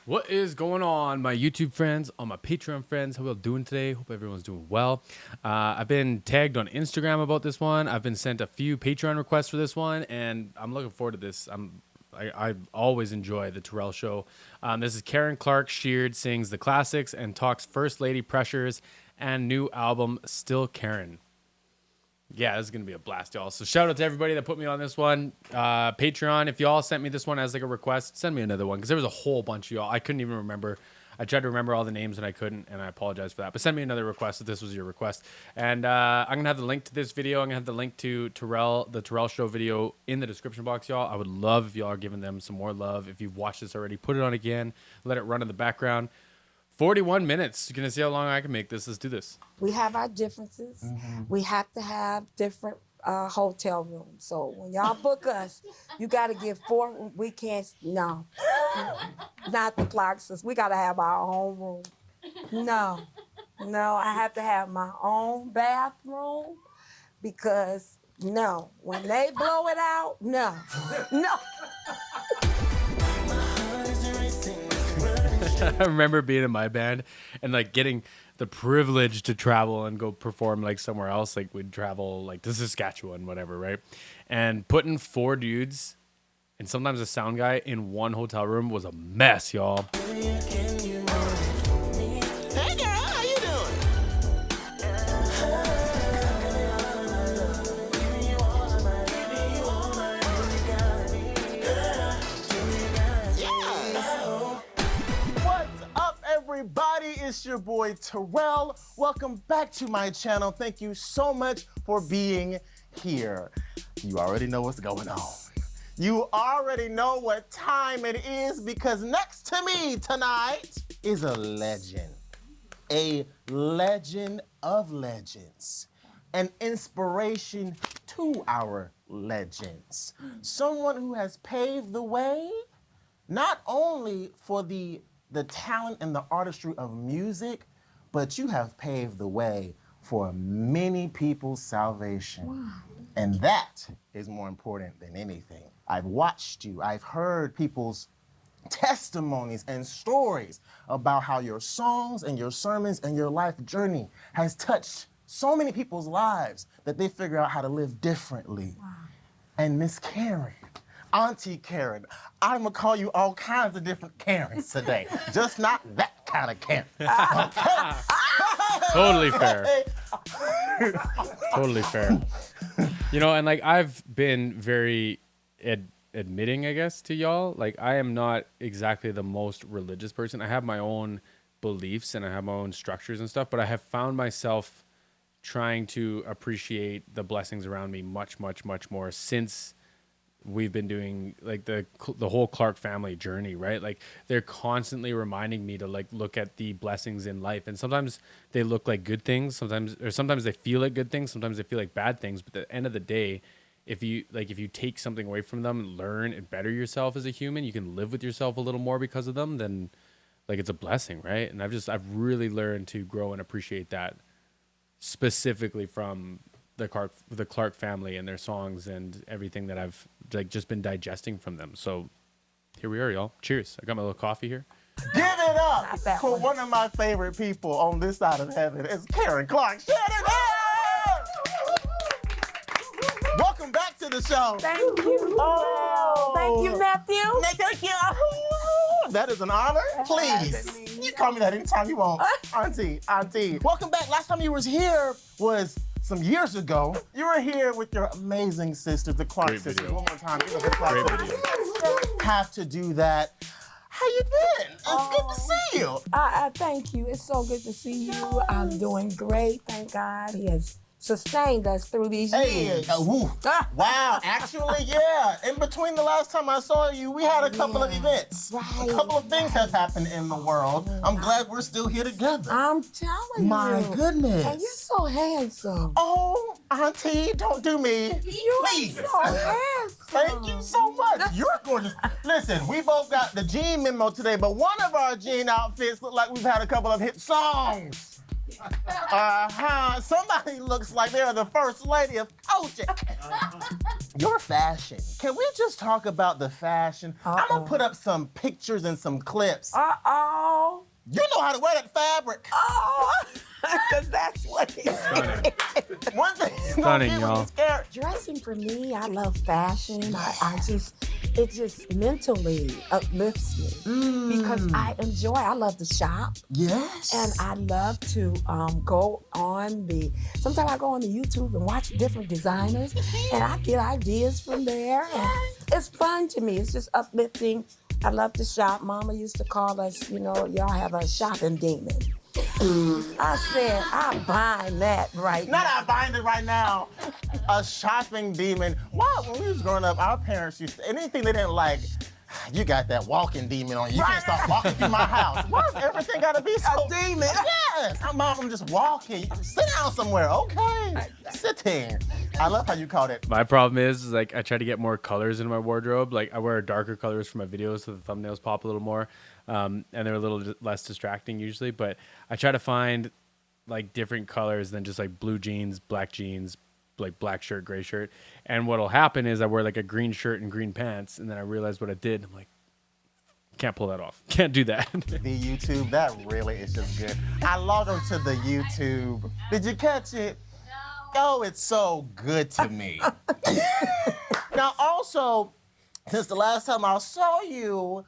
What is going on, my YouTube friends, on my Patreon friends? How are you doing today? Hope everyone's doing well. I've been tagged on Instagram about this one. I've been sent a few Patreon requests for this one, and I'm looking forward to this. I always enjoy the Terrell show. This is Karen Clark. Sheard sings the classics and talks First Lady Pressures and new album Still Karen. Yeah, this is going to be a blast, y'all. So shout out to everybody that put me on this one. Patreon, if y'all sent me this one as like a request, send me another one because there was a whole bunch of y'all. I couldn't even remember. I tried to remember all the names and I couldn't, and I apologize for that. But send me another request if this was your request. And I'm going to have the link to this video. I'm going to have the link to Terrell, the Terrell Show video in the description box, y'all. I would love if y'all are giving them some more love. If you've watched this already, put it on again. Let it run in the background. 41 minutes. You're going to see how long I can make this. Let's do this. We have our differences. We have to have different hotel rooms. So when y'all book us, you got to give 4. We can't, no. Not the Clarksons. We got to have our own room. No, I have to have my own bathroom because, no, when they blow it out, no. I remember being in my band and like getting the privilege to travel and go perform like somewhere else. Like we'd travel like to Saskatchewan, whatever, right? And putting 4 dudes and sometimes a sound guy in one hotel room was a mess, y'all. Hey girl, how you doing? What's up, everybody? It's your boy Terrell. Welcome back to my channel. Thank you so much for being here. You already know what's going on. You already know what time it is because next to me tonight is a legend of legends, an inspiration to our legends, someone who has paved the way not only for the talent and the artistry of music, but you have paved the way for many people's salvation. Wow. And that is more important than anything. I've watched you, I've heard people's testimonies and stories about how your songs and your sermons and your life journey has touched so many people's lives that they figure out how to live differently. Wow. And Miss Karen, Auntie Karen, I'm gonna call you all kinds of different Karens today, just not that kind of Karen. Okay? Totally fair. Totally fair. You know, and like I've been very admitting, I guess, to y'all. Like I am not exactly the most religious person. I have my own beliefs and I have my own structures and stuff, but I have found myself trying to appreciate the blessings around me much, much, much more since we've been doing like the whole Clark family journey, right? Like they're constantly reminding me to like look at the blessings in life, and sometimes they look like good things, sometimes they feel like good things, sometimes they feel like bad things. But at the end of the day, if you take something away from them, learn and better yourself as a human, you can live with yourself a little more because of them, then like it's a blessing, right? And I've really learned to grow and appreciate that, specifically from the Clark family and their songs and everything that I've like just been digesting from them. So here we are, y'all. Cheers. I got my little coffee here. Give it up for one of my favorite people on this side of heaven. It's Karen Clark. Shut it up! Welcome back to the show. Thank you. Oh. Thank you, nephew. Thank you. That is an honor. Please. You call me that anytime you want. Auntie. Welcome back. Last time you was here was some years ago. You were here with your amazing sisters, the Clark sisters. One more time. Give us the Clark sisters. Have to do that. How you been? It's good to see you. I thank you. It's so good to see you. I'm doing great. Thank God. He has sustained us through these years. Wow, actually, yeah. In between the last time I saw you, we had a couple of events. A couple of things have happened in the world. I'm glad we're still here together. I'm telling you. My goodness. And you're so handsome. Oh, Auntie, don't do me. Please. So handsome. Thank you so much. You're gorgeous. Listen, we both got the jean memo today, but one of our jean outfits look like we've had a couple of hit songs. Somebody looks like they're the first lady of Kojic. Your fashion. Can we just talk about the fashion? I'm gonna put up some pictures and some clips. You know how to wear that fabric. Because that's what he said. One thing Stunning, y'all. Dressing for me, I love fashion. It just mentally uplifts me because I love to shop. Yes. And I love to sometimes I go on the YouTube and watch different designers and I get ideas from there. And it's fun to me. It's just uplifting. I love to shop. Mama used to call us, y'all have a shopping demon. I said, I'm buying that right now. I'm buying it right now. A shopping demon. Why? When we was growing up, our parents used to, anything they didn't like, you got that walking demon on you. You can't start walking through my house. Why does everything gotta be so? A demon? Yes. I'm just walking. Sit down somewhere. Okay. Sitting. I love how you called it. My problem is like I try to get more colors in my wardrobe. Like I wear darker colors for my videos so the thumbnails pop a little more, and they're a little less distracting usually. But I try to find like different colors than just like blue jeans, like black shirt, gray shirt. And what'll happen is I wear like a green shirt and green pants, and then I realize what I did. I'm like, can't pull that off. Can't do that. The YouTube, that really is just good. I logged on to the YouTube. Did you catch it? Oh, it's so good to me. Now, also, since the last time I saw you,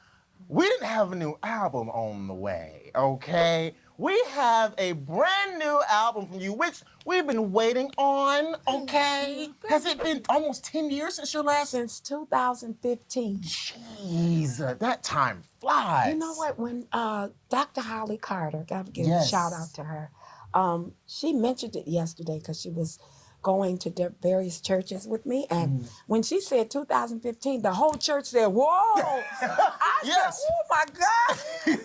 we didn't have a new album on the way, okay? We have a brand new album from you, which we've been waiting on, okay? Has it been almost 10 years since your last? Since 2015. Jeez, that time flies. You know what? When Dr. Holly Carter, gotta give a Yes. shout out to her. She mentioned it yesterday because she was going to various churches with me. And when she said 2015, the whole church said, whoa. I Yes. said, oh my God,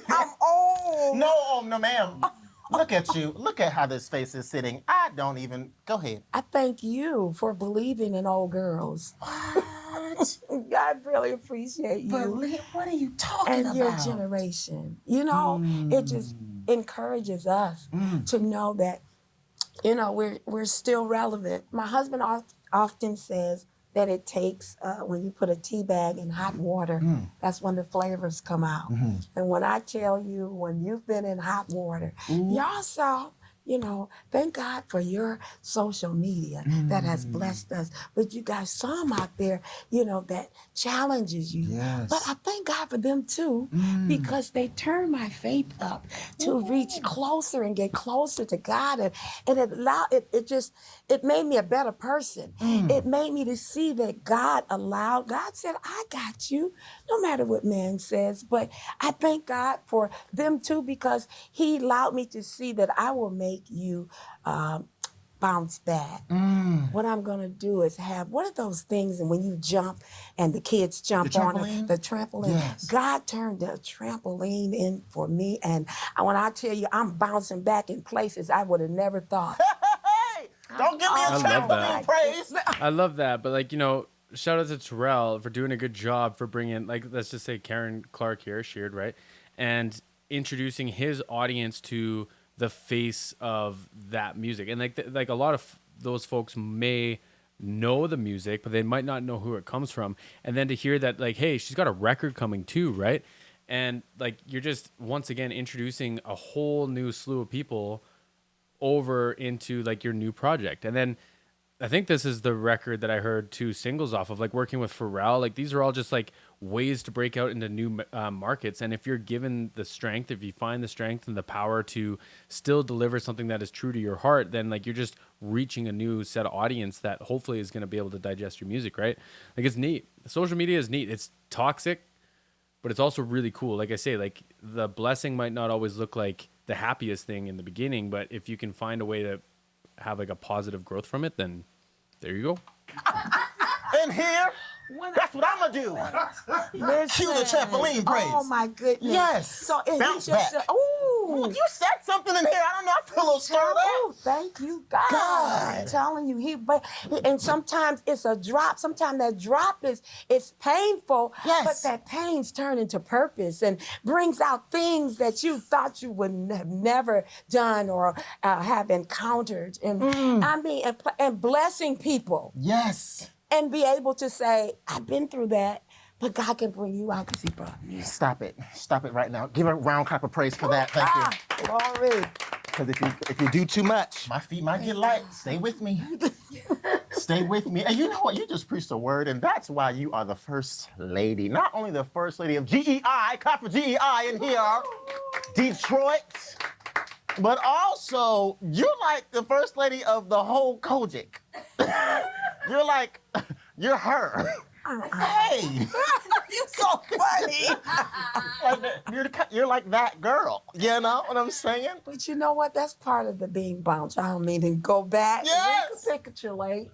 I'm old. No, ma'am. Look at you. Look at how this face is sitting. I don't even, go ahead. I thank you for believing in old girls. What? I really appreciate you. What are you talking And about? your generation. It just encourages us to know that, we're still relevant. My husband often says that it takes, when you put a tea bag in hot water, that's when the flavors come out. And when I tell you, when you've been in hot water, y'all saw, thank God for your social media that has blessed us. But you got some out there, that challenges you. Yes. But I thank God for them too, because they turn my faith up to reach closer and get closer to God. And it made me a better person. It made me to see that God said, I got you, no matter what man says. But I thank God for them too, because he allowed me to see that I will make you bounce back. What I'm gonna do is what are those things, and when you jump and the kids jump on it, the trampoline. Yes. God turned the trampoline in for me, and when I tell you I'm bouncing back in places I would have never thought. Hey, don't give me a I love trampoline that. praise. I love that, but shout out to Terrell for doing a good job for bringing, let's just say Karen Clark here, Sheard, right? And introducing his audience to the face of that music. And like a lot of those folks may know the music, but they might not know who it comes from. And then to hear that, hey, she's got a record coming too, right? And you're just once again introducing a whole new slew of people over into your new project. And then I think this is the record that I heard 2 singles off of, working with Pharrell. These are all just ways to break out into new markets. And if you're given the strength, if you find the strength and the power to still deliver something that is true to your heart, then you're just reaching a new set of audience that hopefully is going to be able to digest your music, right? It's neat. Social media is neat. It's toxic, but it's also really cool. Like I say, the blessing might not always look like the happiest thing in the beginning, but if you can find a way to have a positive growth from it, then there you go. And here, that's what I'm gonna do. Listen, Cue the trampoline praise. Oh my goodness. Yes. So and Bounce he just back. said, ooh. You said something in here. I don't know. I feel a little stirred up. Oh, thank you, God. I'm telling you, and sometimes it's a drop. Sometimes that drop it's painful, but that pain's turned into purpose and brings out things that you thought you would have never done or have encountered. And I mean, and blessing people. Yes. And be able to say, I've been through that, but God can bring you out because he brought me. Stop it. Stop it right now. Give a round clap of praise for that. Thank you. Glory. Because if you do too much, my feet might get light. Stay with me. Stay with me. And you know what? You just preached a word, and that's why you are the first lady. Not only the first lady of GEI, clap for GEI in here, Detroit, but also you're like the first lady of the whole Kojic. You're her. Hey, you're so funny. You're like that girl. You know what I'm saying? But you know what? That's part of the being bounced. I don't mean to go back. Yes. Recapitulate.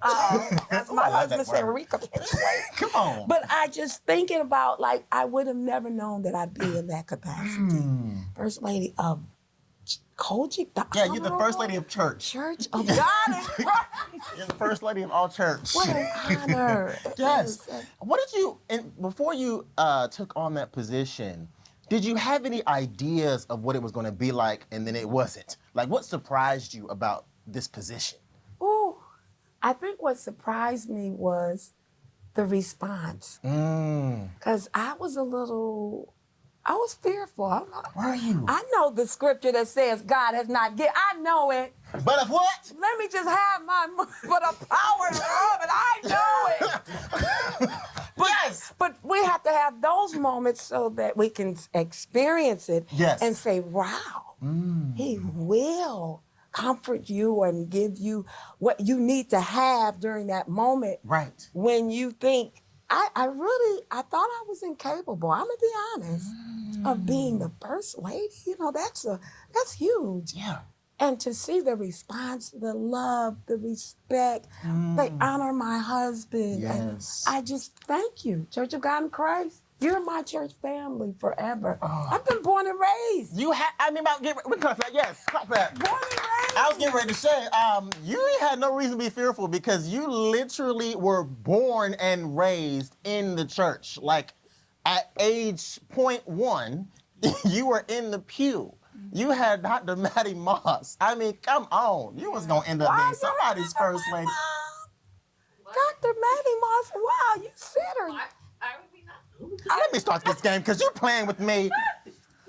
As my husband said, recapitulate. Come on. But I just thinking about, like, I would have never known that I'd be in that capacity. First lady of Kojic. Yeah, you're the first lady of church. Church of God in Christ. You're the first lady of all church. What an honor. Yes. What did you, and before you took on that position, did you have any ideas of what it was going to be like, and then it wasn't? Like, what surprised you about this position? Ooh, I think what surprised me was the response. Because I was fearful. Were you? I know the scripture that says God has not given. I know it. But of what? Let me just have but a power of love, and I know it. Yes. But we have to have those moments so that we can experience it and say, wow, he will comfort you and give you what you need to have during that moment. Right. When you think, I thought I was incapable, I'm gonna be honest, of being the first lady. You know, that's huge. Yeah. And to see the response, the love, the respect, they honor my husband. Yes. And I just thank you, Church of God in Christ. You're my church family forever. I've been born and raised. We clap that. Yes, clap that. Born and raised. I was getting ready to say, you had no reason to be fearful because you literally were born and raised in the church. Like, at age 0.1, you were in the pew. You had Dr. Maddie Moss. I mean, come on. You was going to end up being somebody's first lady. Dr. Maddie Moss, wow, you said her. I would be not. Let me start this game because you're playing with me.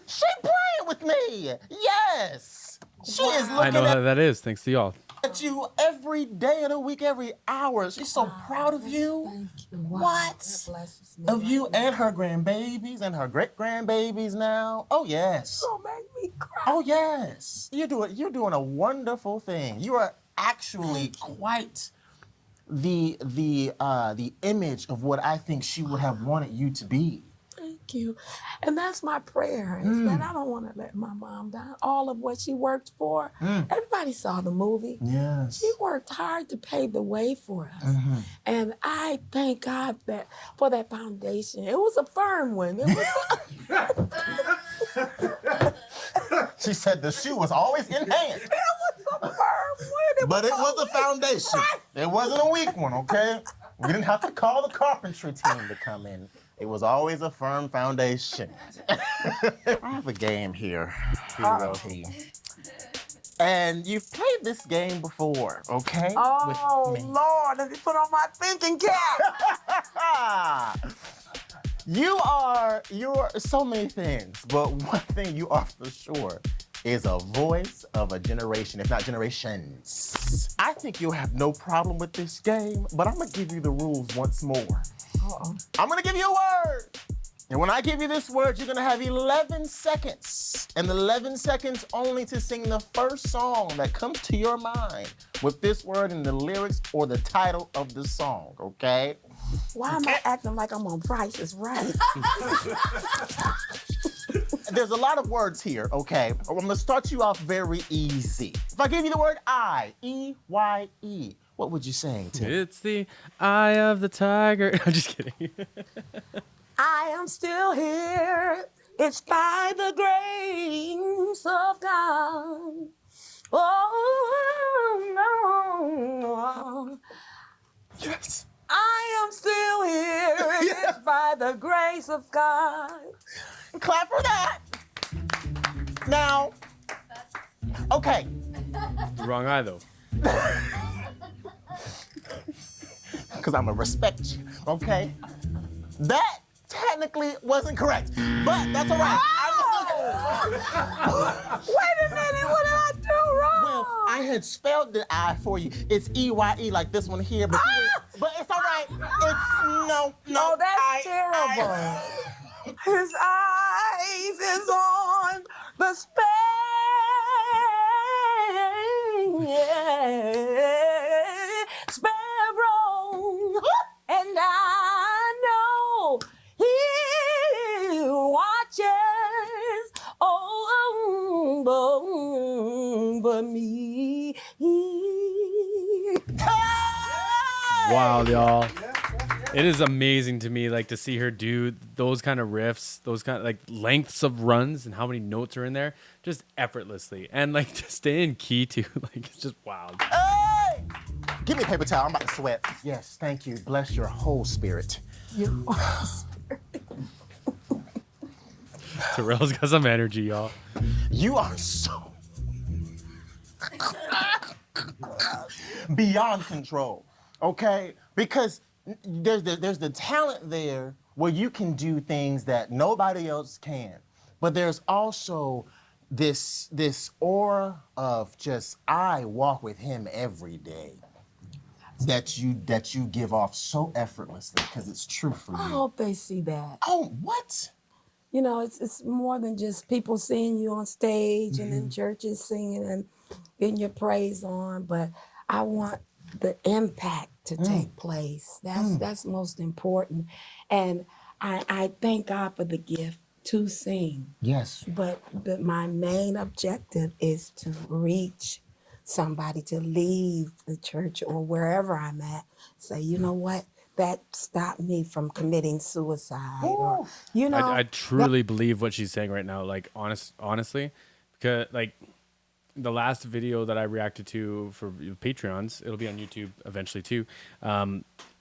She playing with me. Yes. She is I looking know how that is, thanks to y'all. at you every day of the week, every hour. She's so proud of you. Thank you. Wow, What? that blesses me. Of you and her grandbabies and her great-grandbabies now. Oh, yes. Don't make me cry. Oh, yes. You're doing a wonderful thing. You are actually quite the image of what I think she would have wanted you to be. Thank you. And that's my prayer, is that I don't want to let my mom down. All of what she worked for, everybody saw the movie. Yes. She worked hard to pave the way for us. And I thank God for that foundation. It was a firm one. It was She said the shoe was always in hand. It was a firm one. But it was a foundation. It wasn't a weak one, okay? We didn't have to call the carpentry team to come in. It was always a firm foundation. I have a game here. And you've played this game before, okay? Oh, With me. Lord, let me put on my thinking cap. You're so many things, but one thing you are for sure is a voice of a generation, if not generations. I think you'll have no problem with this game, but I'm gonna give you the rules once more. I'm gonna give you a word. And when I give you this word, you're gonna have 11 seconds. And 11 seconds only to sing the first song that comes to your mind with this word in the lyrics or the title of the song, okay? Why am I acting like I'm on Price is Right? There's a lot of words here, okay? I'm gonna start you off very easy. If I give you the word I, E-Y-E, what would you sing, Tim? It's the eye of the tiger. I'm just kidding. I am still here. It's by the grace of God. Oh, no. Yes. I am still here. Yes. It's by the grace of God. Clap for that. Now, okay. Wrong eye though. Because I'm going to respect you, okay? That technically wasn't correct, but that's all right. Wait a minute, what did I do wrong? Well, I had spelled the I for you. It's E-Y-E like this one here, but, but it's all right. It's no. Oh, that's terrible. His eyes is on the sparrow, and I know he watches over me. Wow, y'all. It is amazing to me, like, to see her do those kind of riffs, those kind of like lengths of runs, and how many notes are in there, just effortlessly, and like to stay in key too. Like, it's just wild. Hey! Give me a paper towel. I'm about to sweat. Yes, thank you. Bless your whole spirit. Terrell's got some energy, y'all. You are so beyond control, okay? Because there's the talent there where you can do things that nobody else can. But there's also this aura of just, I walk with him every day that you give off so effortlessly, because it's true for I you. hope they see that. Oh, what? You know, it's more than just people seeing you on stage and in churches singing and getting your praise on, but I want the impact to take place. That's most important. And I thank God for the gift to sing. Yes. But my main objective is to reach somebody, to leave the church or wherever I'm at, say, you know what? That stopped me from committing suicide. Or, you know, I truly believe what she's saying right now. Like, honestly, because like the last video that I reacted to for Patreons, it'll be on YouTube eventually too.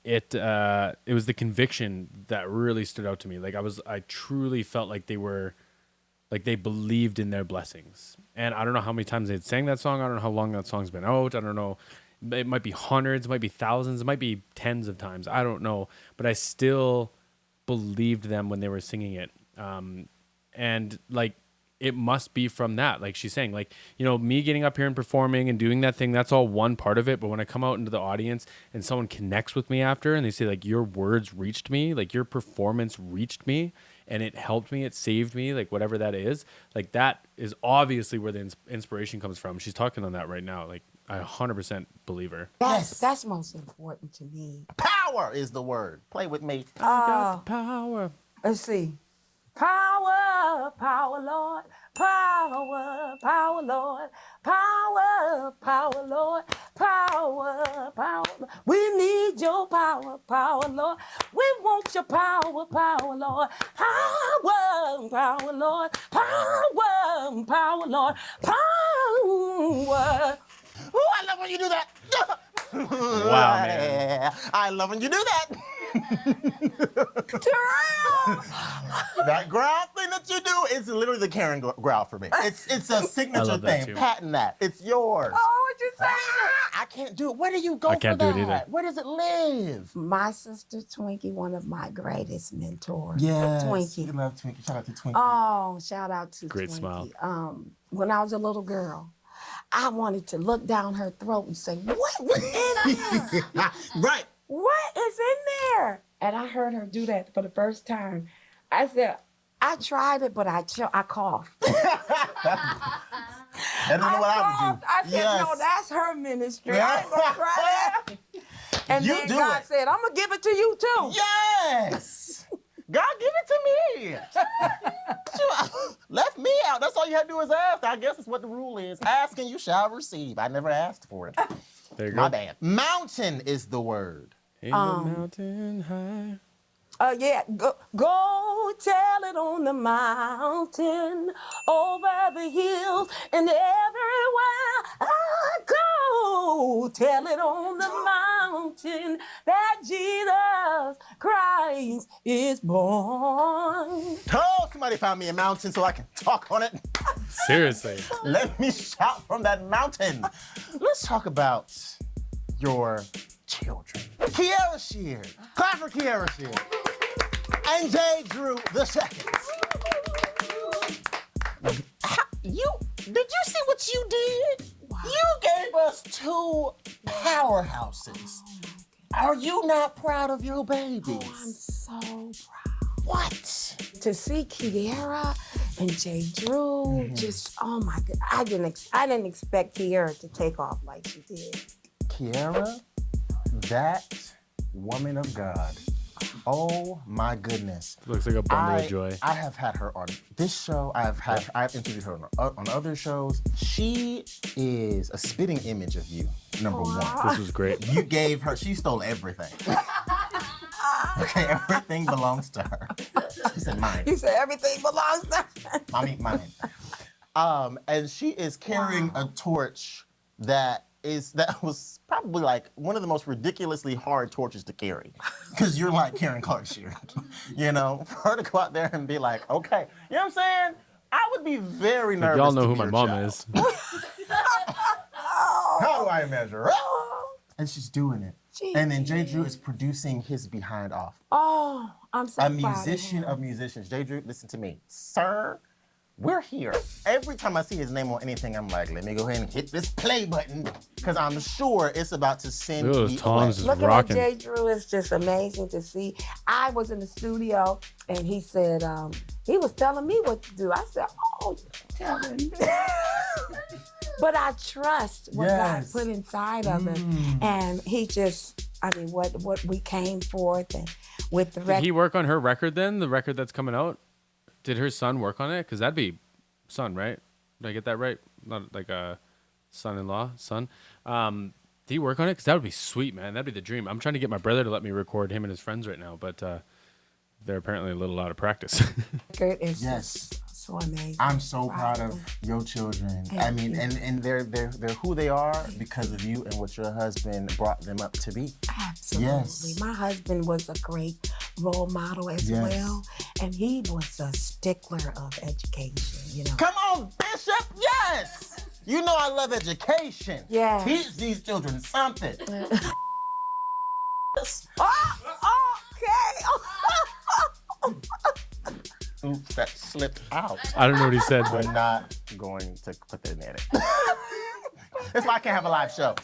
It was the conviction that really stood out to me. Like, I truly felt like they believed in their blessings. And I don't know how many times they'd sang that song. I don't know how long that song's been out. I don't know. It might be hundreds, it might be thousands, it might be tens of times. I don't know. But I still believed them when they were singing it. And like, it must be from that. Like she's saying, like, you know, me getting up here and performing and doing that thing, that's all one part of it. But when I come out into the audience and someone connects with me after and they say, like, your words reached me, like your performance reached me and it helped me, it saved me, like whatever that is, like that is obviously where the inspiration comes from. She's talking on that right now. Like, I 100% believe her. that's most important to me. Power is the word. Play with me. Power. Let's see. Power, power, Lord. Power, power, Lord. Power, power, Lord. Power, power. We need your power, power, Lord. We want your power, power, Lord. Power, power, Lord. Power, power, Lord. Power. Oh, I love when you do that. Wow, man. I love when you do that. Terrell! That growl thing that you do is literally the Karen growl for me. It's a signature love that thing. too. Patent that. It's yours. Oh, what you saying? I can't do it. Where do you go I can't for do it that? either. Where does it live? My sister Twinkie, one of my greatest mentors. Yes. Twinkie. We love Twinkie. Shout out to Twinkie. Oh, shout out to Great Twinkie. smile. When I was a little girl, I wanted to look down her throat and say, "What is in there? Right. What is in there?" And I heard her do that for the first time. I said, "I tried it, but I coughed." I don't know what I would do. I said, Yes. "No, that's her ministry. I ain't gonna try that." And You then do God it. said, "I'm gonna give it to you too." Yes. God, give it to me. Left me out. That's all you had to do is ask. I guess that's what the rule is. Ask and you shall receive. I never asked for it. There you My go. bad. Mountain is the word. In the mountain high. Yeah, go tell it on the mountain, over the hills, and everywhere I go. Tell it on the mountain that Jesus Christ is born. Oh, somebody found me a mountain so I can talk on it. Seriously. Let me shout from that mountain. Let's talk about your children. Kiara Sheard, clap for Kiara Sheard, and Jay Drew the second. Did you see what you did? Wow. You gave us two powerhouses. Are you not proud of your babies? Oh, I'm so proud. What? To see Kiara and Jay Drew, just, oh my God. I didn't expect Kiara to take off like she did. Kiara, that woman of God. Oh my goodness. Looks like a bundle of joy. I have had her on this show. I've interviewed her on other shows. She is a spitting image of you, number one. This was great. You gave her, she stole everything. Okay, everything belongs to her. She said mine. You said everything belongs to her. Mommy, mine. And she is carrying a torch that was probably like one of the most ridiculously hard torches to carry. Because you're like Karen Clark Sheard. You know, for her to go out there and be like, okay, you know what I'm saying? I would be very nervous. Y'all know to who be my your mom child. is. How do I measure up? And she's doing it. Gee. And then Jay Drew is producing his behind off. Oh, I'm so A proud musician of him. of musicians. Jay Drew, listen to me. Sir, we're here. Every time I see his name on anything, I'm like, let me go ahead and hit this play button. Because I'm sure it's about to send Those me toms is away. Looking rocking. at Jay Drew is just amazing to see. I was in the studio and he said, he was telling me what to do. I said, oh, you're telling me. But I trust what God Yes. put inside of him. And he just, I mean, what we came forth and with the Did record. he work on her record then? The record that's coming out? Did her son work on it? Because that'd be son, right? Did I get that right? Not like a son-in-law, son. Did he work on it? Because that would be sweet, man. That'd be the dream. I'm trying to get my brother to let me record him and his friends right now, but they're apparently a little out of practice. record is Yes. just so amazing. I'm so proud of your children. I mean, and they're who they are because of you and what your husband brought them up to be. Absolutely. Yes. My husband was a great role model as Yes. well. And he was a stickler of education, you know. Come on, Bishop, yes! You know I love education. Yeah. Teach these children something. Oops, that slipped out. I don't know what he said, We're but not going to put that in it. That's why I can't have a live show.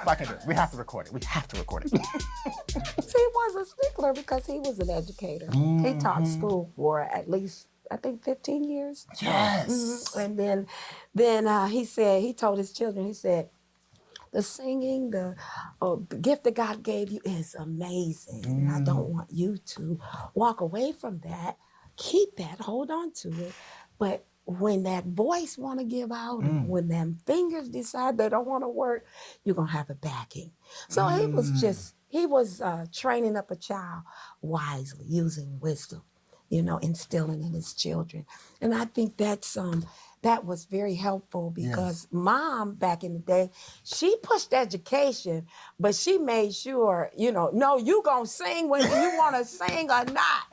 Why can't do it? We have to record it. We have to record it. He was a stickler because he was an educator. He taught school for at least, I think, 15 years. Yes. And then he said, he told his children, he said, the singing, the gift that God gave you is amazing. And I don't want you to walk away from that. Keep that, hold on to it. But when that voice want to give out, and when them fingers decide they don't want to work, you're going to have a backing. So he was training up a child wisely, using wisdom, you know, instilling in his children. And I think that was very helpful because mom back in the day, she pushed education, but she made sure, you know, no, you gonna sing whether you want to sing or not.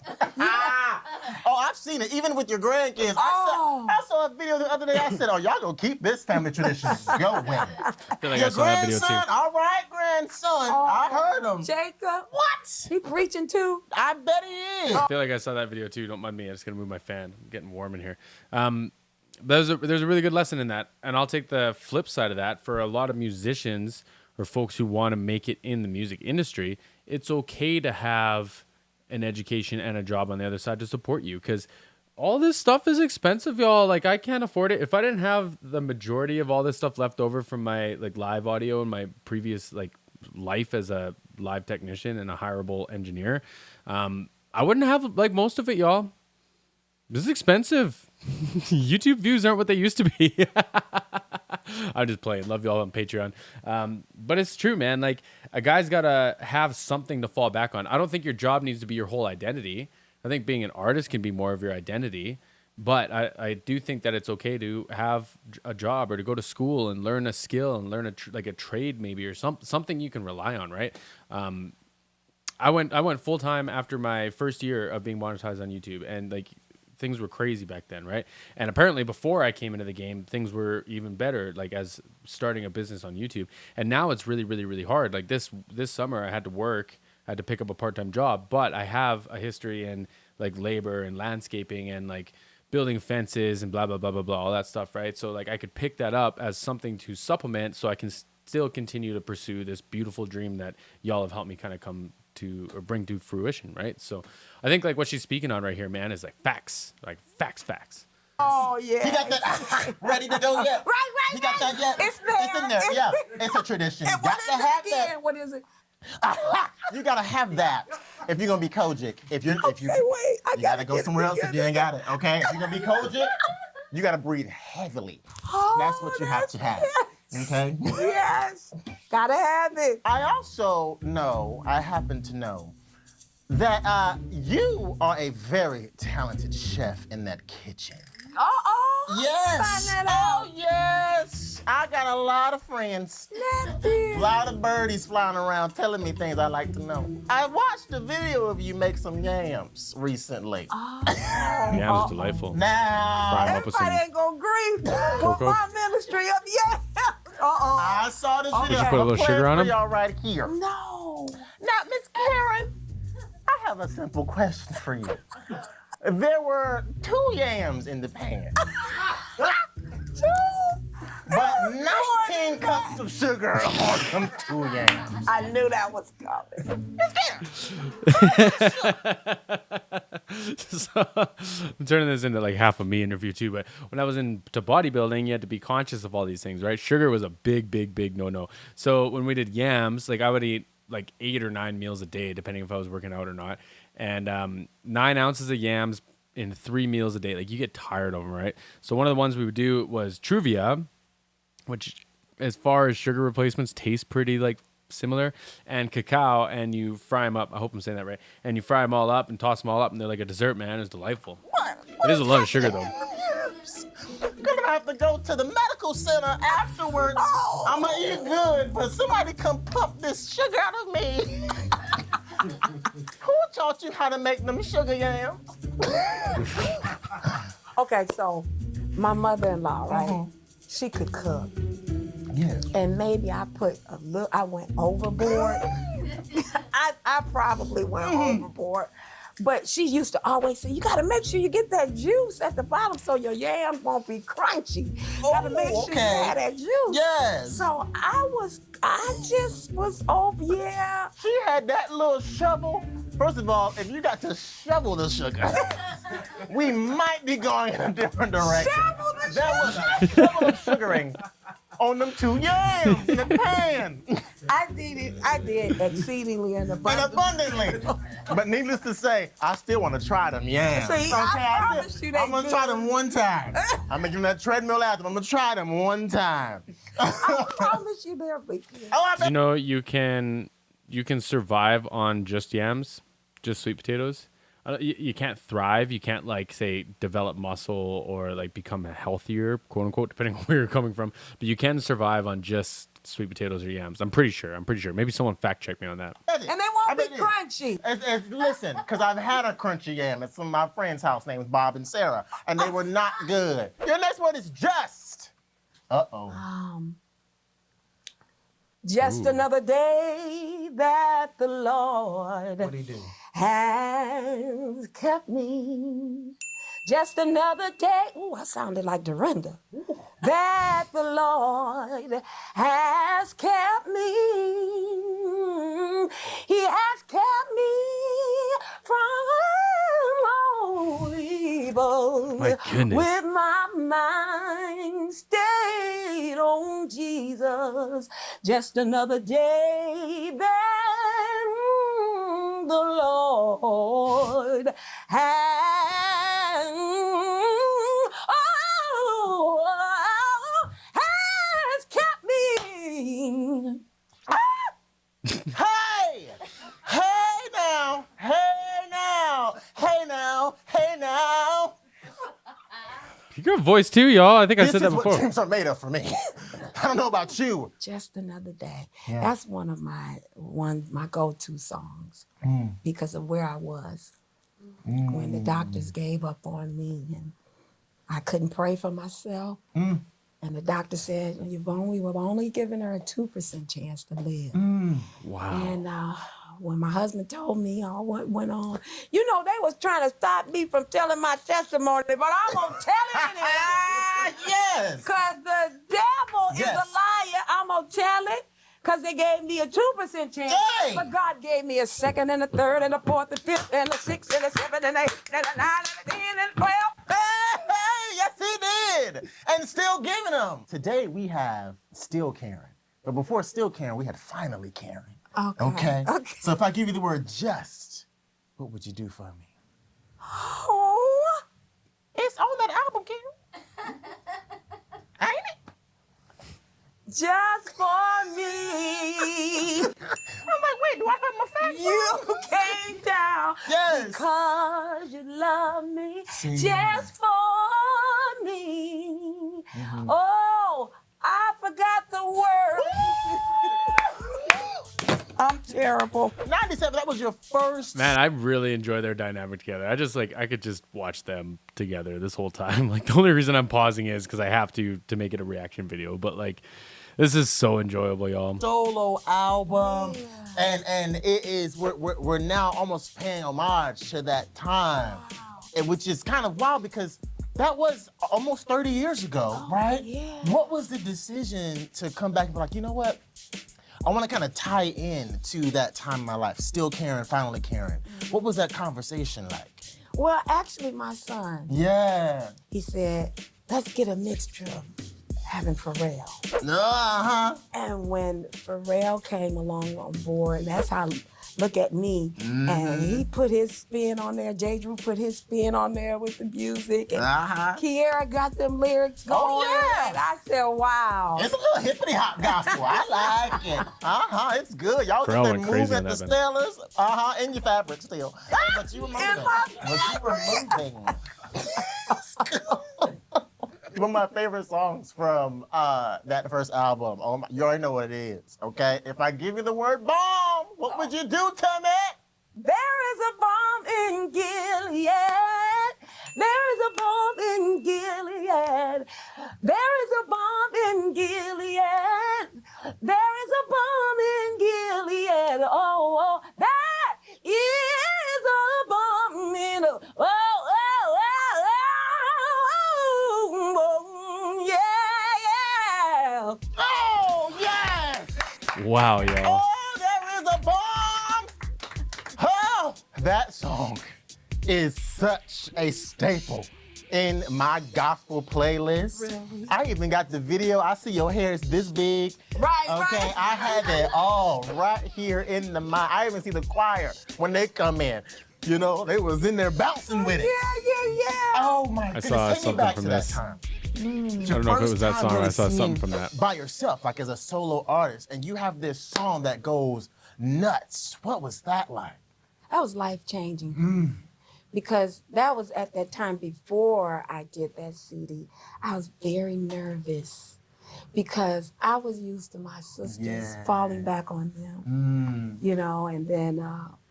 Oh, I've seen it, even with your grandkids. I saw a video the other day. I said, oh, y'all gonna keep this family tradition going. I feel like I Your saw that video grandson, too. all right, grandson. I heard him. Jacob, What? he preaching too? I bet he is. I feel like I saw that video too. Don't mind me. I'm just gonna move my fan. I'm getting warm in here. There's a really good lesson in that, and I'll take the flip side of that. For a lot of musicians or folks who want to make it in the music industry, it's okay to have an education and a job on the other side to support you, because all this stuff is expensive, y'all. Like, I can't afford it. If I didn't have the majority of all this stuff left over from my like live audio and my previous like life as a live technician and a hireable engineer, I wouldn't have like most of it, y'all. This is expensive. YouTube views aren't what they used to be. I'm just playing. Love you all on Patreon. But it's true, man. Like a guy's gotta have something to fall back on. I don't think your job needs to be your whole identity. I think being an artist can be more of your identity. But I do think that it's okay to have a job or to go to school and learn a skill and learn a trade maybe or something you can rely on, right? I went full time after my first year of being monetized on YouTube, and like things were crazy back then, right? And apparently before I came into the game, things were even better, like as starting a business on YouTube. And now it's really, really, really hard. Like this summer I had to work, I had to pick up a part-time job, but I have a history in like labor and landscaping and like building fences and blah, blah, blah, blah, blah, all that stuff, right? So like I could pick that up as something to supplement so I can still continue to pursue this beautiful dream that y'all have helped me kind of come to or bring to fruition, right? So I think like what she's speaking on right here, man, is like facts. Oh, yeah. You got that ready to go yet? Right. You got that yet? It's there. It's in there. Yeah, it's a tradition. You And got to have again? that. What is it? You gotta have that if you're gonna be Kojic. If you Wait, I you gotta go get it somewhere else if you together. ain't got it. Okay, if you're gonna be Kojic, you gotta breathe heavily. Oh, That's what you have to have. Okay. Yes. Gotta have it. I also know, I happen to know, that you are a very talented chef in that kitchen. Find that out. Oh, yes. I got a lot of friends. A lot of birdies flying around telling me things I like to know. I watched a video of you make some yams recently. Yams is delightful. Now, Fry 'em up with some Everybody ain't gonna agree with cocoa. my ministry of I saw this video. Did you put a little sugar on for 'em? y'all right here. No. Now, Miss Karen, I have a simple question for you. There were 2 yams in the pan. But 19 cups of sugar on them 2 yams. I knew that was coming. So, I'm turning this into like half a me interview too, but when I was into bodybuilding, you had to be conscious of all these things, right? Sugar was a big no. So when we did yams, like I would eat like 8 or 9 meals a day, depending if I was working out or not. And 9 ounces of yams in 3 meals a day. Like you get tired of them, right? So one of the ones we would do was Truvia, which as far as sugar replacements taste pretty like similar, and cacao, and you fry them up. I hope I'm saying that right. And you fry them all up and toss them all up, and they're like a dessert, man. It's delightful. It is a lot of sugar though. I'm gonna have to go to the medical center afterwards. I'm gonna eat good, but somebody come pump this sugar out of me. Who taught you how to make them sugar yams? Okay, so my mother-in-law, right? She could cook. Yes. And maybe I went overboard. I probably went overboard. But she used to always say, you gotta make sure you get that juice at the bottom so your yams won't be crunchy. Gotta make sure you have that juice. Yes. So I just was over, yeah. She had that little shovel. First of all, if you got to shovel the sugar, we might be going in a different direction. Shovel the There was a shovel of sugaring on them 2 yams in the pan. I did exceedingly and And abundantly. abundantly. But needless to say, I still want to try them yams. See, I promise you they I'm going to try good. them one time. I'm making that treadmill after. I'm going to try them one time. I promise you they'll be good. Oh, I Do you know you can survive on just yams, just sweet potatoes? You can't thrive. You can't like say develop muscle or like become healthier, quote unquote, depending on where you're coming from. But you can survive on just sweet potatoes or yams. I'm pretty sure. Maybe someone fact check me on that. And they won't be crunchy. Listen, because I've had a crunchy yam at some of my friends' house named Bob and Sarah, and they were not good. Your next word is just. Uh-oh. Just another day that the Lord What'd he do? has kept me. Just another day. Ooh, I sounded like Dorinda. That the Lord has kept me. He has kept me from all evil. My goodness. With my mind stayed on Jesus. Just another day that the Lord a voice too, y'all. I think I said that This is what before. dreams are made of for me. I don't know about you. Just another day. Yeah. That's one of my go-to songs because of where I was when the doctors gave up on me and I couldn't pray for myself. And the doctor said, we've only given her a 2% chance to live. Wow. And when my husband told me all what went on, you know, they was trying to stop me from telling my testimony, but I'm going to tell it anyway. Yes. Because the devil is Yes. a liar. I'm going to tell it. Because they gave me a 2% chance. Dang. But God gave me a second and a third and a fourth and fifth and a sixth and a seventh and a 8 and a 9 and a 10 and a 12. Hey, yes, he did. And still giving them. Today we have Still Caring. But before Still Caring, we had Finally Caring. Okay. So if I give you the word just, what would you do for me? Oh. It's on that album, Karen. Ain't it? Just for me. I'm like, wait, do I have my facts? You came down Yes. because you love me. See. Just for me. Oh, I forgot the word. I'm terrible. 97, that was your first. Man, I really enjoy their dynamic together. I could just watch them together this whole time. Like, the only reason I'm pausing is because I have to make it a reaction video. But like, this is so enjoyable, y'all. Solo album, and it is we're now almost paying homage to that time, and which is kind of wild because that was almost 30 years ago, right? yeah. What was the decision to come back and be like, you know what? I want to kind of tie in to that time in my life, Still Caring, Finally Caring. What was that conversation like? Well, actually, my son, Yeah. he said, let's get a mixture of having Pharrell. Uh-huh. And when Pharrell came along on board, that's how Look at Me. And he put his spin on there. J. Drew put his spin on there with the music. And Kiera got them lyrics going. Oh, yeah. And I said, wow. It's a little hippity hop gospel. I like it. It's good. Y'all Pharrell just went been crazy moving on at the that, Stellars. In your fabric still. But you were moving. One of my favorite songs from that first album. Oh my, you already know what it is, okay? If I give you the word bomb, what would you do, Tommy? There is a bomb in Gilead. There is a bomb in Gilead. There is a bomb in Gilead. There is a bomb in Gilead. Oh, that is a bomb in a, yeah. Oh, yes! Wow, y'all. Oh, there is a bomb! Oh, that song is such a staple in my gospel playlist. Really? I even got the video. I see your hair is this big. Right, Okay, right. I had it all right here in the mind. I even see the choir when they come in. You know, they was in there bouncing with it. Yeah. Oh my goodness, saw take me something back from to that this. time. I don't know if it was that song or I saw something from that. By yourself, like as a solo artist, and you have this song that goes nuts. What was that like? That was life-changing. Because that was at that time before I did that CD. I was very nervous because I was used to my sisters falling back on them, you know, and then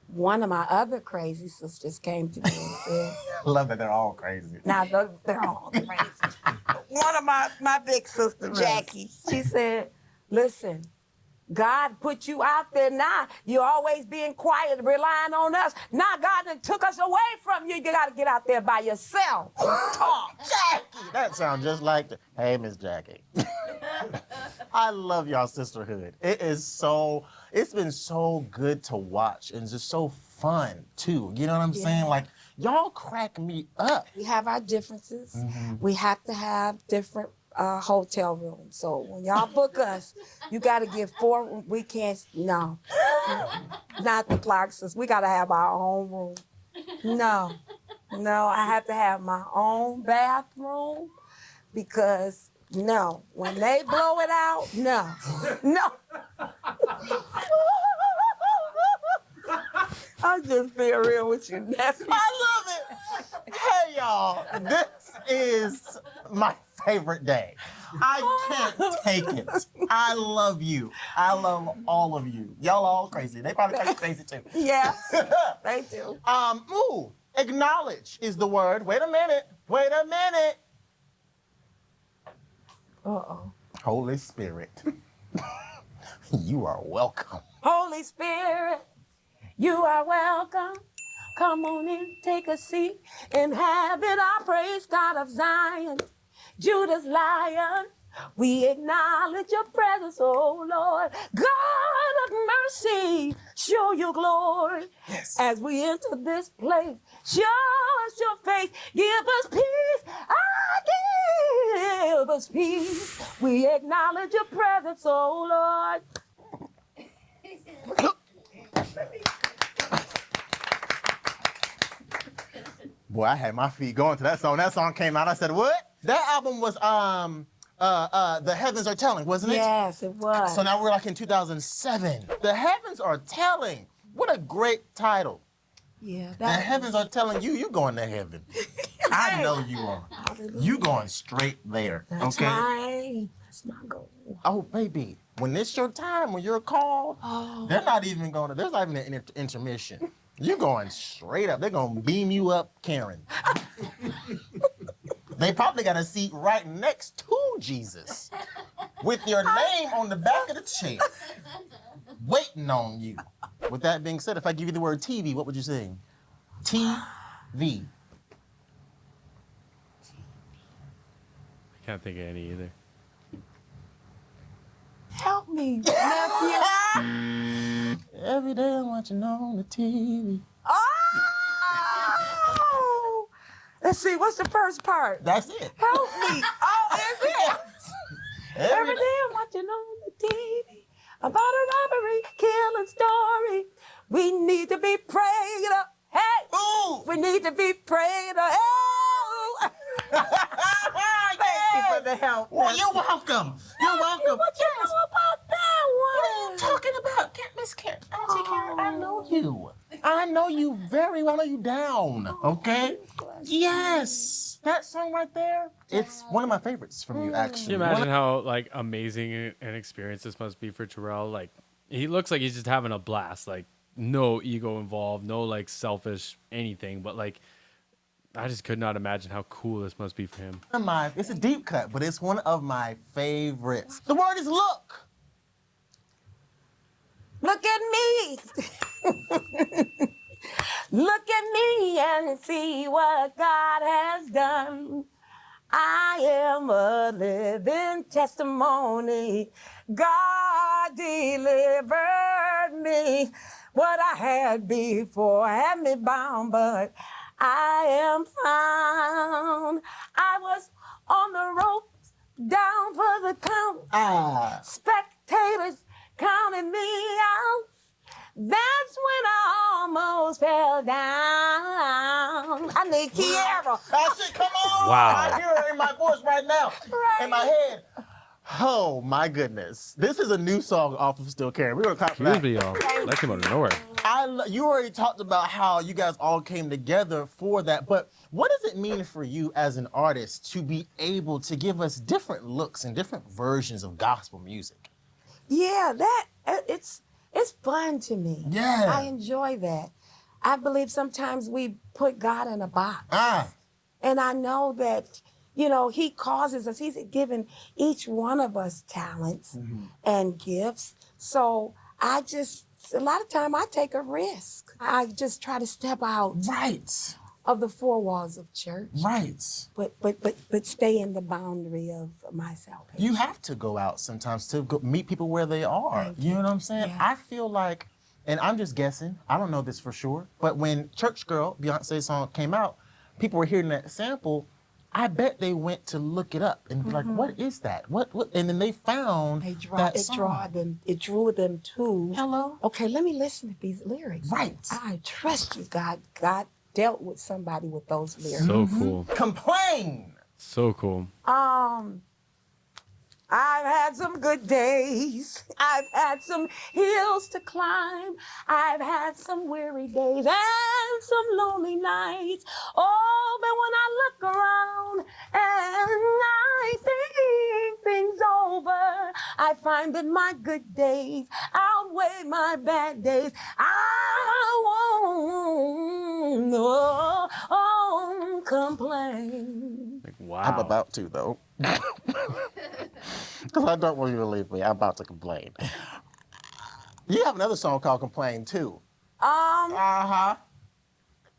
one of my other crazy sisters came to me and said, I love that they're all crazy. now they're all crazy. One of my big sister, Jackie, she said, listen, God put you out there now. You're always being quiet, relying on us. Now God done took us away from you. You got to get out there by yourself. Talk. Jackie! That sounds just like hey, Miss Jackie. I love y'all Sisterhood. It's been so good to watch and just so fun too. You know what I'm saying? Like, y'all crack me up. We have our differences. We have to have different hotel rooms. So when y'all book us, you got to give 4. We can't, no. Not the Clarksons. We got to have our own room. No, I have to have my own bathroom because, no, when they blow it out, no. I'm just being real with you. That's I love it. Hey, y'all. This is my favorite day. I can't take it. I love you. I love all of you. Y'all all crazy. They probably think crazy too. Yes, they do. Acknowledge is the word. Wait a minute. Wait a minute. Uh-oh. Holy Spirit, you are welcome. Holy Spirit, you are welcome. Come on in, take a seat, inhabit our praise, God of Zion, Judah's Lion. We acknowledge your presence, oh Lord. God of mercy, show your glory. Yes. As we enter this place, show us your face. Give us peace. Give us peace. We acknowledge your presence, oh Lord. Boy, I had my feet going to that song. That song came out. I said, what? That album was The Heavens Are Telling, wasn't it? Yes, it was. So now we're like in 2007. The Heavens Are Telling. What a great title. Yeah, The Heavens Are Telling you, you going to heaven. I know you are. You going straight there. That's okay? right. That's my goal. Oh, baby, when it's your time, when you're called, they're not even going to, there's not even an intermission. You're going straight up. They're going to beam you up, Karen. They probably got a seat right next to Jesus with your name on the back of the chair, waiting on you. With that being said, if I give you the word TV, what would you say? TV. I can't think of any either. Help me, nephew. Every day I'm watching on the TV. Oh! Let's see, what's the first part? That's it. Help me. Oh, is it? Every day. day I'm watching on the TV about a robbery, killing story. We need to be prayed up. Hey! Ooh! We need to be prayed up. Oh! Thank you for the help. Well, you're welcome. You're welcome. What you know about that one? What are you talking about? Miss Karen, Auntie Karen, I know you. I know you very well. I know you down, okay? Yes. That song right there, it's one of my favorites from you, actually. Can you imagine how like amazing an experience this must be for Terrell? Like, he looks like he's just having a blast. Like, no ego involved, no like selfish anything, but like, I just could not imagine how cool this must be for him. It's a deep cut, but it's one of my favorites. The word is look. Look at me. Look at me and see what God has done. I am a living testimony. God delivered me. What I had before had me bound, but I am found. I was on the ropes, down for the count. Spectators counted me out. That's when I almost fell down. I need Kiara. That's it, come on. Wow. I hear her in my voice right now, in my head. Oh my goodness. This is a new song off of Still Caring. We're gonna clap for that. Excuse me, y'all. That came out of nowhere. You already talked about how you guys all came together for that, but what does it mean for you as an artist to be able to give us different looks and different versions of gospel music? Yeah, it's fun to me. Yeah. I enjoy that. I believe sometimes we put God in a box. And I know that, he causes us, he's given each one of us talents and gifts. So a lot of time I take a risk. I just try to step out of the four walls of church. Right. But stay in the boundary of my salvation. You have to go out sometimes to go meet people where they are. You know what I'm saying? Yeah. I feel like, and I'm just guessing, I don't know this for sure, but when Church Girl, Beyonce's song came out, people were hearing that sample. I bet they went to look it up and be like, what is that? What? And then they found that song. It drew them to. Hello? Okay, let me listen to these lyrics. Right. I trust you, God. God dealt with somebody with those lyrics. So cool. Complain. So cool. I've had some good days. I've had some hills to climb. I've had some weary days and some lonely nights. Oh, but when I look around and I think things over, I find that my good days outweigh my bad days. I won't complain. Like, wow. I'm about to, though. Because I don't want you to leave me. I'm about to complain. You have another song called Complain, too. Uh-huh.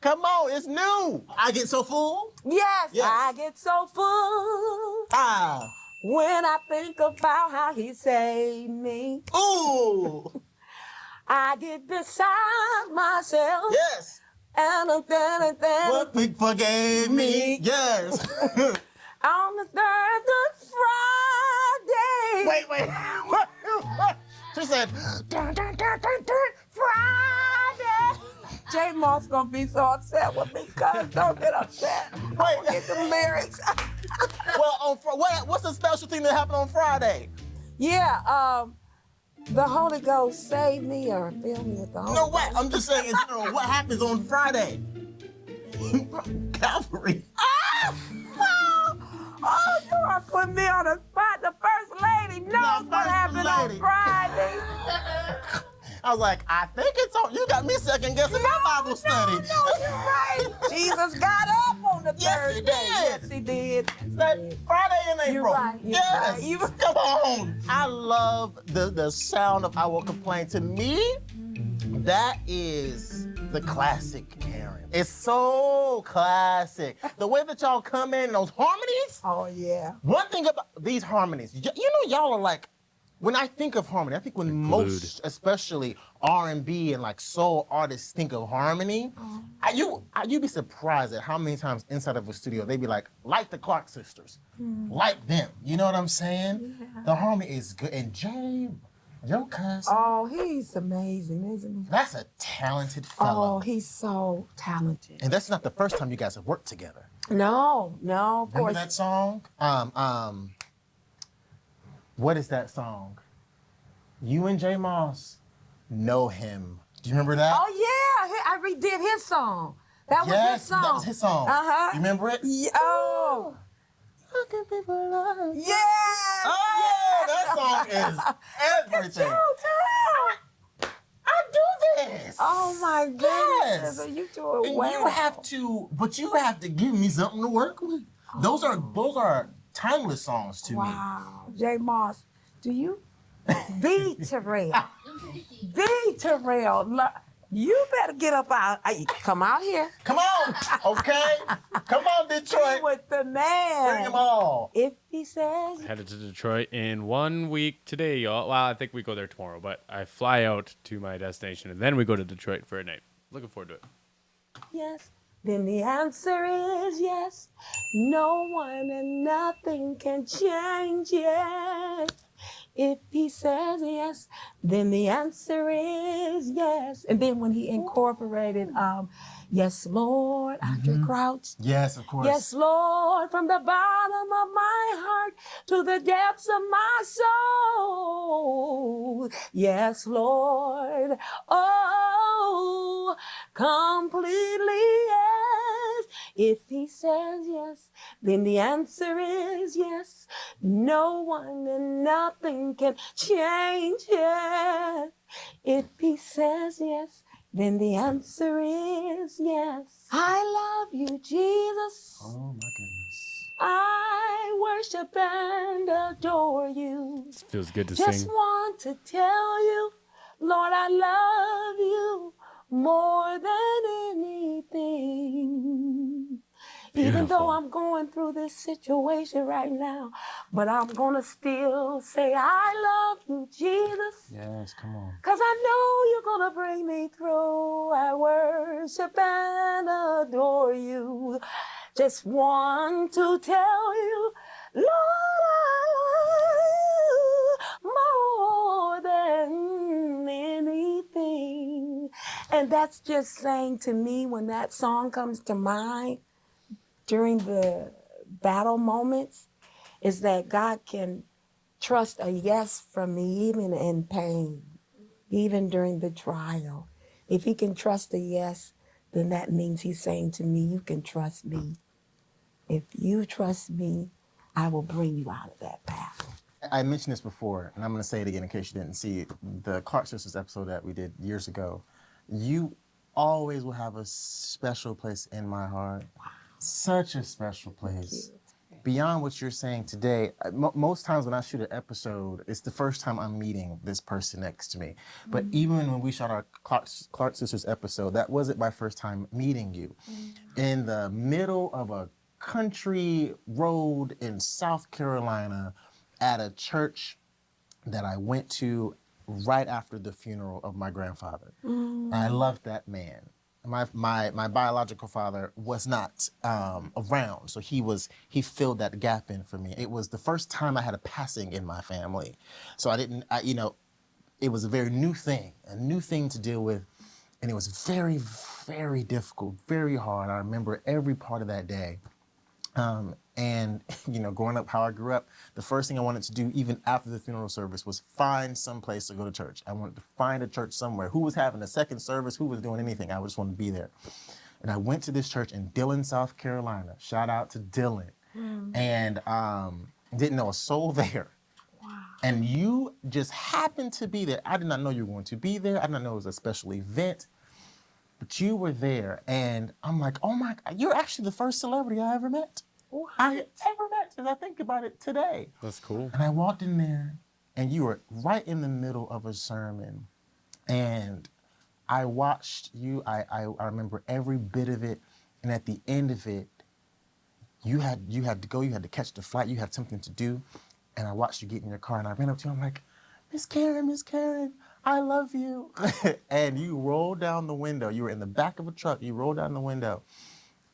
Come on, it's new. I Get So Full? Yes, Yes. I get so full Ah. when I think about how he saved me. Ooh. I get beside myself Yes. and then What he forgave me. Me. Yes. on the third Friday. Wait. What? She said, dun, dun, dun, dun, dun, Friday. J Moss gonna be so upset with me, cuz don't get upset. Wait. Get the lyrics. Well, what's the special thing that happened on Friday? Yeah, the Holy Ghost saved me or filled me with the Holy No, Ghost. what? I'm just saying in general, what happens on Friday? Calvary. Oh, you are putting me on the spot. The first lady knows what First happened on Lady. Friday. I was like, I think it's on. You got me second guessing my Bible study. No, you're right. Jesus got up on the Yes, third he day. did. Yes, he did. That Friday in April. You're right, you're Yes. right, you- Come on. I love the sound of I Will Complain. To me, that is the classic Karen. It's so classic. The way that y'all come in, those harmonies. Oh, yeah. One thing about these harmonies, you know, y'all are like, when I think of harmony, I think when most, especially R&B and like soul artists think of harmony, you'd be surprised at how many times inside of a studio they be like the Clark sisters, like them. You know what I'm saying? Yeah. The harmony is good. And your cousin, Oh, he's amazing, isn't he? that's a talented Oh, fellow. he's so talented. And that's not the first time you guys have worked together. No, of Remember course. that song? What is that song? You and J Moss know him. Do you remember that? Oh, yeah. I redid his song. That was Yes, his song. that was his song. Uh-huh. You remember it? Yeah. Oh. How can people love? Yes. Oh, that song is everything. Terrell. I do this. Oh, my goodness. Yes. You do it And well. you have to give me something to work with. Those are timeless songs to me. Wow. J Moss, do you? The Terrell. The Terrell. You better get up out. Come out here. Come on, okay? Come on, Detroit. With the man. Bring them all. If he says. Headed to Detroit in 1 week today, y'all. Well, I think we go there tomorrow, but I fly out to my destination and then we go to Detroit for a night. Looking forward to it. Yes, then the answer is yes. No one and nothing can change it. If he says yes, then the answer is yes. And then when he incorporated, yes, Lord, Andre Crouch. Yes, of course. Yes, Lord, from the bottom of my heart to the depths of my soul. Yes, Lord. Oh, completely yes. If he says yes, then the answer is yes. No one and nothing can change it. If he says yes, then the answer is yes. I love you, Jesus. Oh my goodness. I worship and adore you. It feels good to Just sing. want to tell you, Lord, I love you more than anything. Even though Beautiful. I'm going through this situation right now, but I'm gonna still say, I love you, Jesus. Yes, come on. 'Cause I know you're gonna bring me through. I worship and adore you. Just want to tell you, Lord, I love you more than anything. And that's just saying to me, when that song comes to mind during the battle moments, is that God can trust a yes from me, even in pain, even during the trial. If he can trust a yes, then that means he's saying to me, you can trust me. If you trust me, I will bring you out of that path. I mentioned this before, and I'm going to say it again in case you didn't see it. The Clark Sisters episode that we did years ago, you always will have a special place in my heart. Wow. Such a special place. Beyond what you're saying today, most times when I shoot an episode, it's the first time I'm meeting this person next to me. But even when we shot our Clark Sisters episode, that wasn't my first time meeting you. In the middle of a country road in South Carolina at a church that I went to right after the funeral of my grandfather. I loved that man. My biological father was not around, so he filled that gap in for me. It was the first time I had a passing in my family, so it was a very new thing to deal with, and it was very, very difficult, very hard. I remember every part of that day. And growing up how I grew up, the first thing I wanted to do, even after the funeral service, was find some place to go to church. I wanted to find a church somewhere. Who was having a second service? Who was doing anything? I just wanted to be there. And I went to this church in Dillon, South Carolina. Shout out to Dillon. And didn't know a soul there. Wow. And you just happened to be there. I did not know you were going to be there. I did not know it was a special event. But you were there, and I'm like, oh my God, you're actually the first celebrity I ever met. What? I ever met, as I think about it today. That's cool. And I walked in there, and you were right in the middle of a sermon, and I watched you. I remember every bit of it, and at the end of it, you had to go. You had to catch the flight. You had something to do, and I watched you get in your car, and I ran up to you. I'm like, Miss Karen, I love you. And you rolled down the window. You were in the back of a truck. You rolled down the window.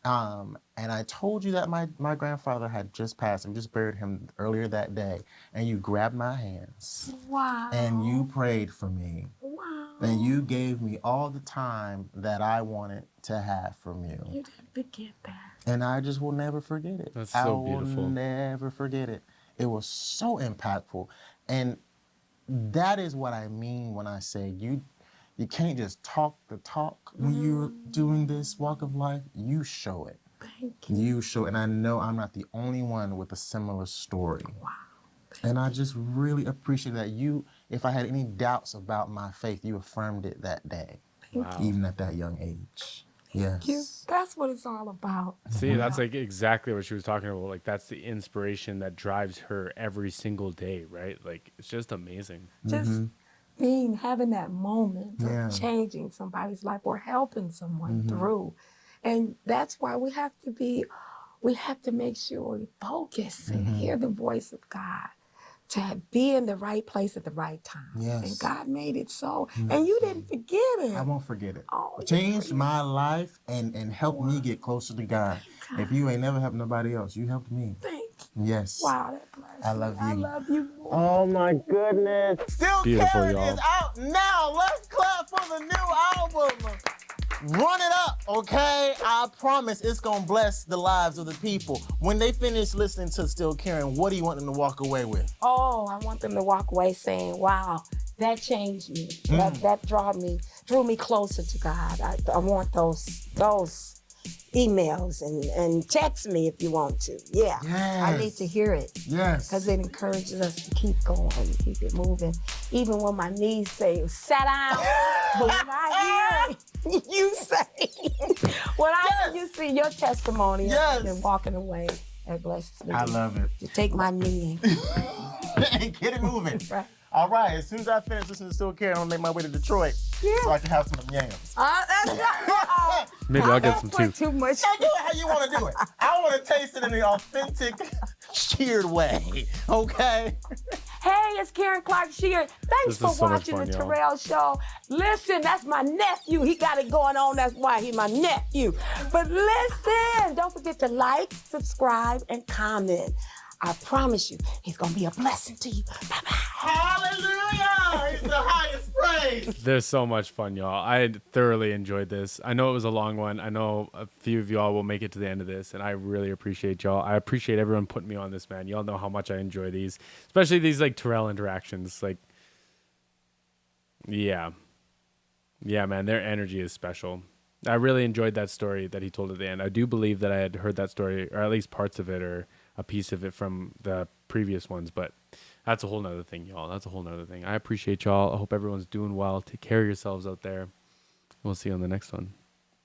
And I told you that my grandfather had just passed. We just buried him earlier that day. And you grabbed my hands. Wow. And you prayed for me. Wow. And you gave me all the time that I wanted to have from you. You didn't forget that. And I just will never forget it. That's so beautiful. I will never forget it. It was so impactful. And that is what I mean when I say you can't just talk the talk when you're doing this walk of life. You show it. Thank you. You show it. And I know I'm not the only one with a similar story. Wow. And I just really appreciate that if I had any doubts about my faith, you affirmed it that day. Wow. Even at that young age. Yes. Thank you. That's what it's all about. See, that's like exactly what she was talking about. Like, that's the inspiration that drives her every single day, right? Like, it's just amazing. Just having that moment of changing somebody's life or helping someone through. And that's why we have to make sure we focus and hear the voice of God, to be in the right place at the right time. Yes. And God made it so. And you didn't forget it. I won't forget it. Oh, changed my life and helped me get closer to God. If you ain't never helped nobody else, you helped me. Thank you. Yes. Wow, that blessed I love you. I love you more. Oh my goodness. Still Beautiful, Karen y'all. is out now. Let's clap for the new album. Run it up, okay? I promise it's gonna bless the lives of the people. When they finish listening to Still Karen, what do you want them to walk away with? Oh, I want them to walk away saying, wow, that changed me. That drew me closer to God. I want those emails and text me if you want to. Yeah. Yes. I need to hear it. Yes. Because it encourages us to keep going, keep it moving. Even when my knees say, sit down. But when I hear you say, when I hear you see your testimony and walking away, that blesses me. I love it. To take my knee and get it moving. Right. All right, as soon as I finish listening to Still Karen, I'm gonna make my way to Detroit so I can have some of them yams. That's not, Maybe I'll get some too. Too much. Now do it how you want to do it. I want to taste it in the authentic Sheard way, okay? Hey, it's Karen Clark Sheard. Thanks This for is so much watching fun, the y'all. Terrell Show. Listen, that's my nephew. He got it going on. That's why he's my nephew. But listen, don't forget to like, subscribe, and comment. I promise you, he's going to be a blessing to you. Bye-bye. Hallelujah! He's the highest praise. There's so much fun, y'all. I thoroughly enjoyed this. I know it was a long one. I know a few of y'all will make it to the end of this, and I really appreciate y'all. I appreciate everyone putting me on this, man. Y'all know how much I enjoy these, especially these like Terrell interactions. Like, yeah, man, their energy is special. I really enjoyed that story that he told at the end. I do believe that I had heard that story, or at least parts of it, or a piece of it from the previous ones, but that's a whole nother thing, y'all. That's a whole nother thing. I appreciate y'all. I hope everyone's doing well. Take care of yourselves out there. We'll see you on the next one.